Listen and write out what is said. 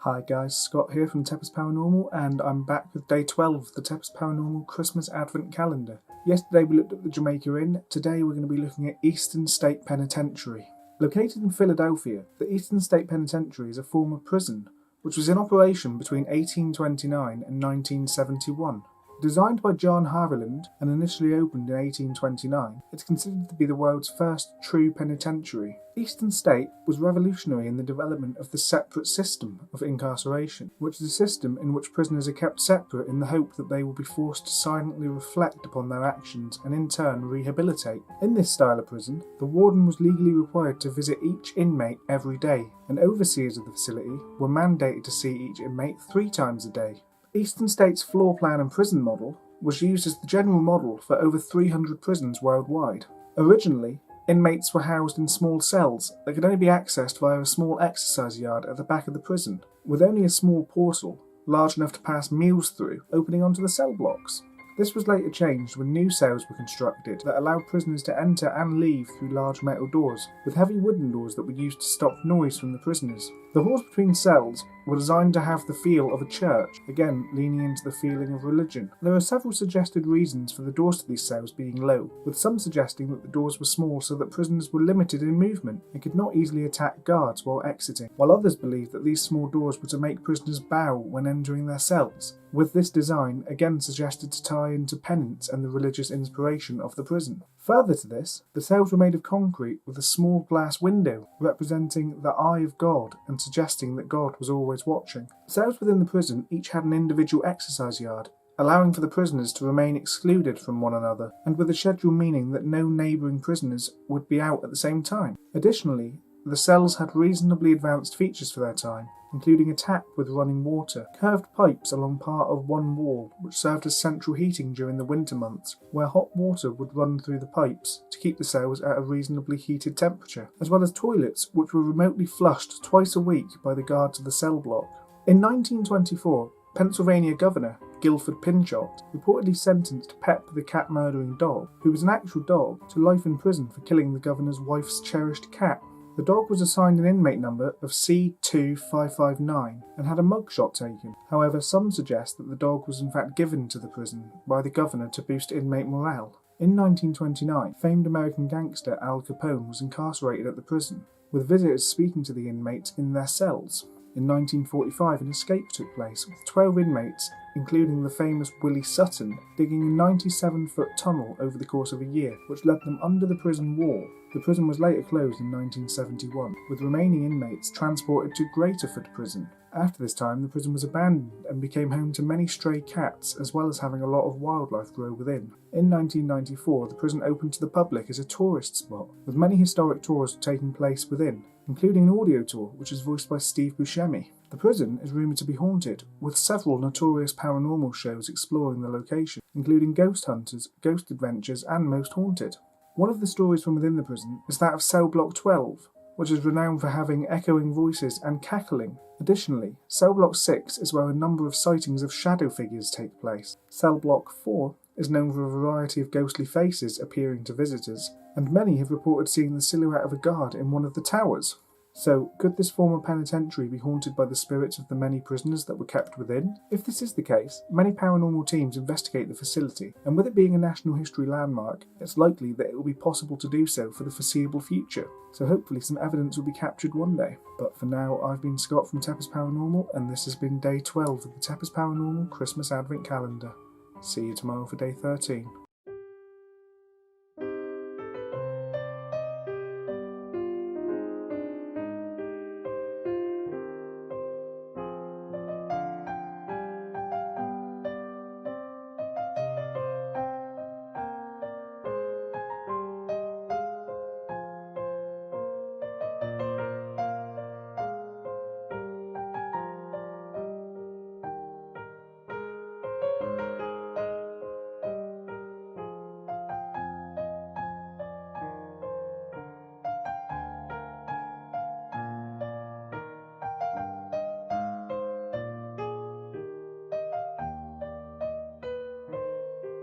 Hi guys, Scott here from TEPIS Paranormal, and I'm back with day 12 of the TEPIS Paranormal Christmas Advent Calendar. Yesterday we looked at the Jamaica Inn. Today we're going to be looking at Eastern State Penitentiary. Located in Philadelphia, the Eastern State Penitentiary is a former prison which was in operation between 1829 and 1971. Designed by John Harland and initially opened in 1829, it's considered to be the world's first true penitentiary. Eastern State was revolutionary in the development of the separate system of incarceration, which is a system in which prisoners are kept separate in the hope that they will be forced to silently reflect upon their actions and in turn rehabilitate. In this style of prison, the warden was legally required to visit each inmate every day, and overseers of the facility were mandated to see each inmate 3 times a day. Eastern State's floor plan and prison model was used as the general model for over 300 prisons worldwide. Originally, inmates were housed in small cells that could only be accessed via a small exercise yard at the back of the prison, with only a small portal, large enough to pass meals through, opening onto the cell blocks. This was later changed when new cells were constructed that allowed prisoners to enter and leave through large metal doors, with heavy wooden doors that were used to stop noise from the prisoners. The halls between cells were designed to have the feel of a church, again leaning into the feeling of religion. There are several suggested reasons for the doors to these cells being low, with some suggesting that the doors were small so that prisoners were limited in movement and could not easily attack guards while exiting, while others believed that these small doors were to make prisoners bow when entering their cells, with this design again suggested to tie into penance and the religious inspiration of the prison. Further to this, the cells were made of concrete with a small glass window representing the eye of God and suggesting that God was always watching. Cells within the prison each had an individual exercise yard, allowing for the prisoners to remain excluded from one another, and with a schedule meaning that no neighbouring prisoners would be out at the same time. Additionally, the cells had reasonably advanced features for their time, including a tap with running water, curved pipes along part of one wall which served as central heating during the winter months, where hot water would run through the pipes to keep the cells at a reasonably heated temperature, as well as toilets which were remotely flushed twice a week by the guards of the cell block. In 1924, Pennsylvania Governor Guilford Pinchot reportedly sentenced Pep the cat murdering dog, who was an actual dog, to life in prison for killing the governor's wife's cherished cat. The dog was assigned an inmate number of C2559 and had a mugshot taken. However, some suggest that the dog was in fact given to the prison by the governor to boost inmate morale. In 1929, famed American gangster Al Capone was incarcerated at the prison, with visitors speaking to the inmates in their cells. In 1945, an escape took place, with 12 inmates, including the famous Willie Sutton, digging a 97-foot tunnel over the course of a year, which led them under the prison wall. The prison was later closed in 1971, with remaining inmates transported to Greaterford Prison. After this time, the prison was abandoned and became home to many stray cats, as well as having a lot of wildlife grow within. In 1994, the prison opened to the public as a tourist spot, with many historic tours taking place within, including an audio tour which is voiced by Steve Buscemi. The prison is rumoured to be haunted, with several notorious paranormal shows exploring the location, including Ghost Hunters, Ghost Adventures and Most Haunted. One of the stories from within the prison is that of Cell Block 12, which is renowned for having echoing voices and cackling. Additionally, Cell Block 6 is where a number of sightings of shadow figures take place. Cell Block 4 is known for a variety of ghostly faces appearing to visitors, and many have reported seeing the silhouette of a guard in one of the towers. So, could this former penitentiary be haunted by the spirits of the many prisoners that were kept within? If this is the case, many paranormal teams investigate the facility, and with it being a National History landmark, it's likely that it will be possible to do so for the foreseeable future. So hopefully some evidence will be captured one day. But for now, I've been Scott from TEPIS Paranormal, and this has been day 12 of the TEPIS Paranormal Christmas Advent Calendar. See you tomorrow for day 13.